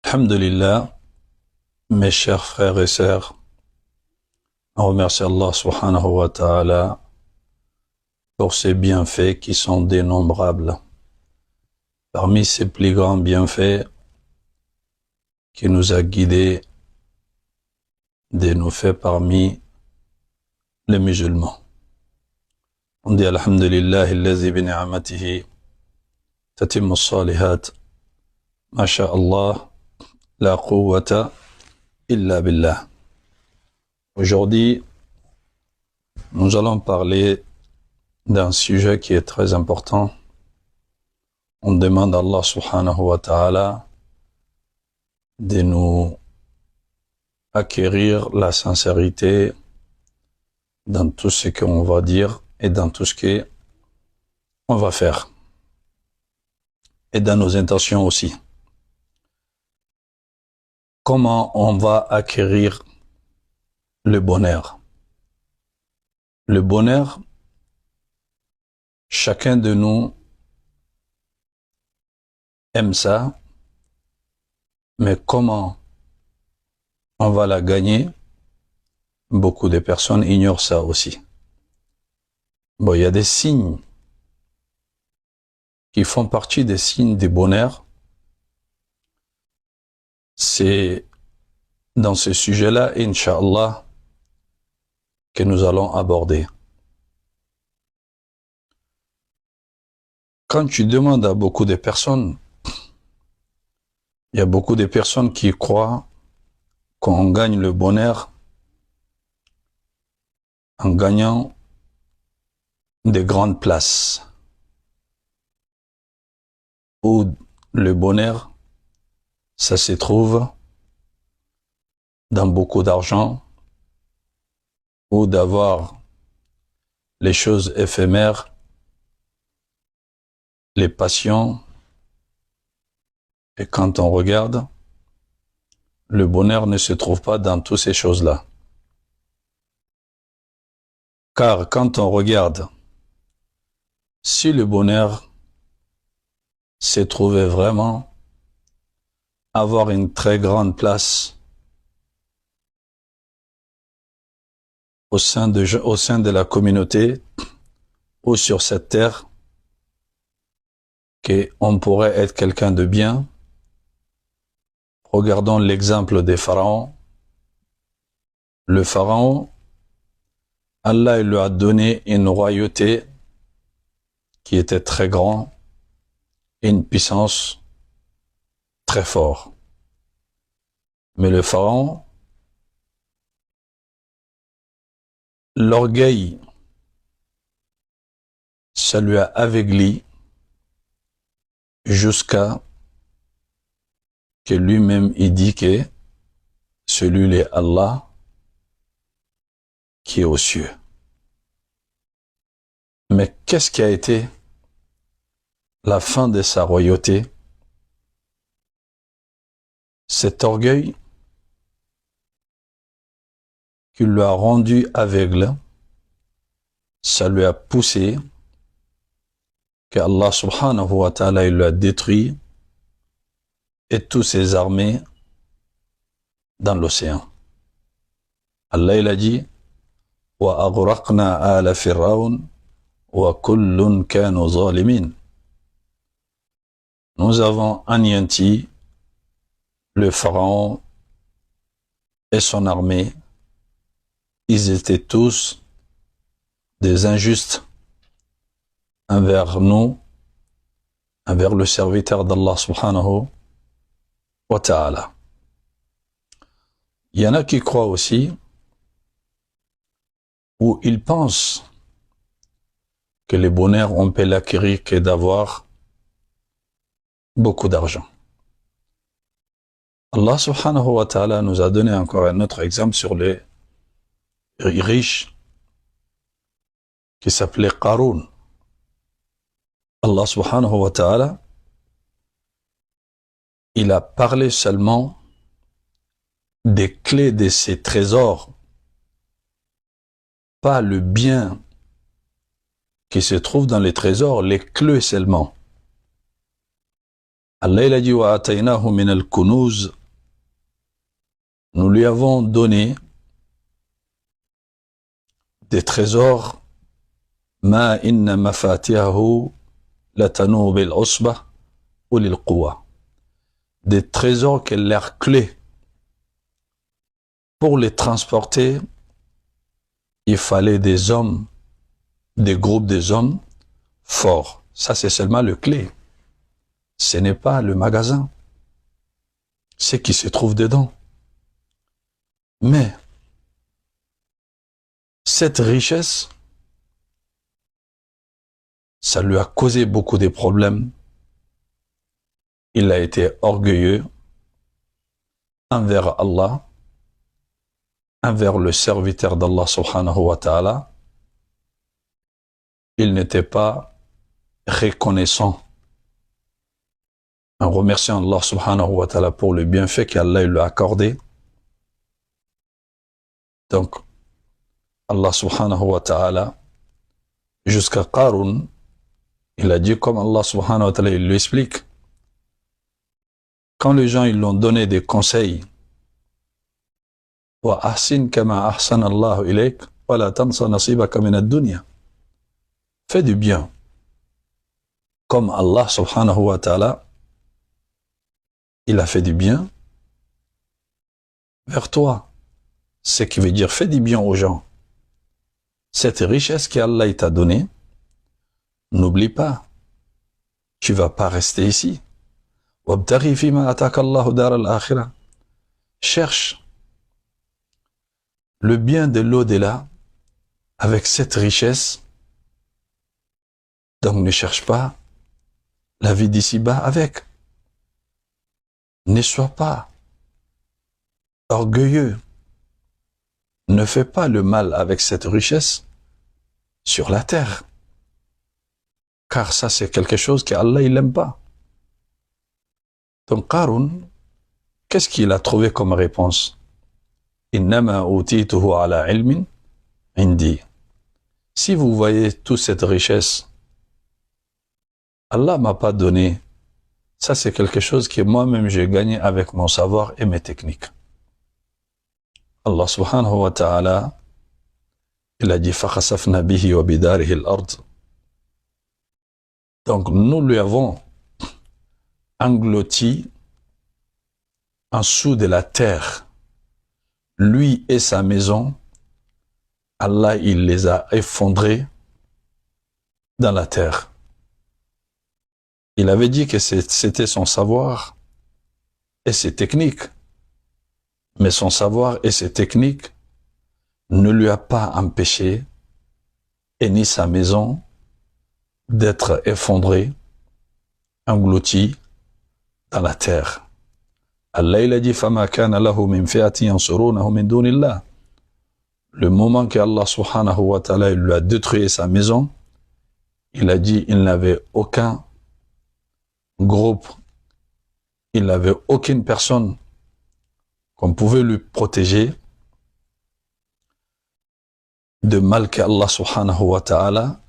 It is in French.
Alhamdulillah, mes chers frères et sœurs, on remercie Allah subhanahu wa ta'ala pour ses bienfaits qui sont dénombrables. Parmi ses plus grands bienfaits, qui nous a guidés, de nous faire parmi les musulmans. On dit Alhamdulillah, allazi bi ni'amatihi tatimmu as-salihat, ma sha Allah, la quwwata illa billah. Aujourd'hui, nous allons parler d'un sujet qui est très important. On demande à Allah subhanahu wa ta'ala de nous acquérir la sincérité dans tout ce qu'on va dire et dans tout ce qu'on va faire. Et dans nos intentions aussi. Comment on va acquérir le bonheur? Le bonheur, chacun de nous aime ça, mais comment on va la gagner? Beaucoup de personnes ignorent ça aussi. Bon, il y a des signes qui font partie des signes du bonheur. C'est dans ce sujet-là, Inch'Allah, que nous allons aborder. Quand tu demandes à beaucoup de personnes, il y a beaucoup de personnes qui croient qu'on gagne le bonheur en gagnant des grandes places. Ou le bonheur, ça se trouve dans beaucoup d'argent, ou d'avoir les choses éphémères, les passions. Et quand on regarde, le bonheur ne se trouve pas dans toutes ces choses-là. Car quand on regarde, si le bonheur se trouvait vraiment avoir une très grande place au sein de la communauté ou sur cette terre, qu'on pourrait être quelqu'un de bien. Regardons l'exemple des pharaons. Le pharaon, Allah lui a donné une royauté qui était très grande et une puissance très forte. Mais le pharaon, l'orgueil, ça lui a aveugli jusqu'à que lui-même il dit que celui est Allah qui est aux cieux. Mais qu'est-ce qui a été la fin de sa royauté? Cet orgueil qui lui a rendu aveugle, ça lui a poussé que Allah subhanahu wa ta'ala il lui a détruit et toutes ses armées dans l'océan. Allah il a dit wa aghraqna ala fir'aun wa kullun kanu zalimin. Nous avons anéanti le pharaon et son armée. Ils étaient tous des injustes envers nous, envers le serviteur d'Allah subhanahu wa ta'ala. Il y en a qui croient aussi, ou ils pensent que le bonheur, on peut l'acquérir que d'avoir beaucoup d'argent. Allah subhanahu wa ta'ala nous a donné encore un autre exemple sur les riches qui s'appelait Qarun. Allah subhanahu wa ta'ala, il a parlé seulement des clés de ses trésors, pas le bien qui se trouve dans les trésors, les clés seulement. Allah il a dit wa ataynahu min al-kunuz, nous lui avons donné des trésors ma inna mafatihahu latanu bil usbah ulil quwwa, des trésors qui l'air clé. Pour les transporter, il fallait des hommes, des groupes des hommes forts. Ça, c'est seulement le clé. Ce n'est pas le magasin. C'est ce qui se trouve dedans. Mais cette richesse, ça lui a causé beaucoup de problèmes. Il a été orgueilleux envers Allah, envers le serviteur d'Allah subhanahu wa ta'ala. Il n'était pas reconnaissant en remerciant Allah subhanahu wa ta'ala pour le bienfait qu'Allah lui a accordé. Donc, Allah subhanahu wa ta'ala, jusqu'à Qarun, il a dit comme Allah subhanahu wa ta'ala, il lui explique. Quand les gens ils l'ont donné des conseils, wa ahsin kama ahsan Allah ilayk, wa la tansa nasibaka min ad-dunya. Fais du bien, comme Allah subhanahu wa ta'ala, il a fait du bien vers toi. Ce qui veut dire, fais du bien aux gens. Cette richesse qu'Allah t'a donnée, n'oublie pas, tu ne vas pas rester ici. وابتغي فيما آتاك الله دار الآخرة. Cherche le bien de l'au-delà avec cette richesse. Donc ne cherche pas la vie d'ici-bas avec. Ne sois pas orgueilleux. Ne fais pas le mal avec cette richesse sur la terre. Car ça, c'est quelque chose qu'Allah, il n'aime pas. Donc, Qarun, qu'est-ce qu'il a trouvé comme réponse? Innama utituhu ala ilmin indi. Si vous voyez toute cette richesse, Allah m'a pas donné. Ça, c'est quelque chose que moi-même j'ai gagné avec mon savoir et mes techniques. Allah subhanahu wa ta'ala, il a dit فَخَسَفْنَا بِهِ وَبِدَارِهِ الْأَرْضِ. Donc, nous lui avons englouti en dessous de la terre. Lui et sa maison, Allah, il les a effondrés dans la terre. Il avait dit que c'était son savoir et ses techniques. Mais son savoir et ses techniques ne lui a pas empêché, et ni sa maison, d'être effondrée, engloutie dans la terre. Allah il a dit فَمَا كَانَ لَهُ مِنْ فِئَةٍ يَنْصُرُونَهُ مِنْ دُونِ اللَّهِ. Le moment que Allah subhanahu wa ta'ala lui a détruit sa maison, il a dit il n'avait aucun groupe, il n'avait aucune personne qu'on pouvait lui protéger de mal qu'Allah subhanahu wa ta'ala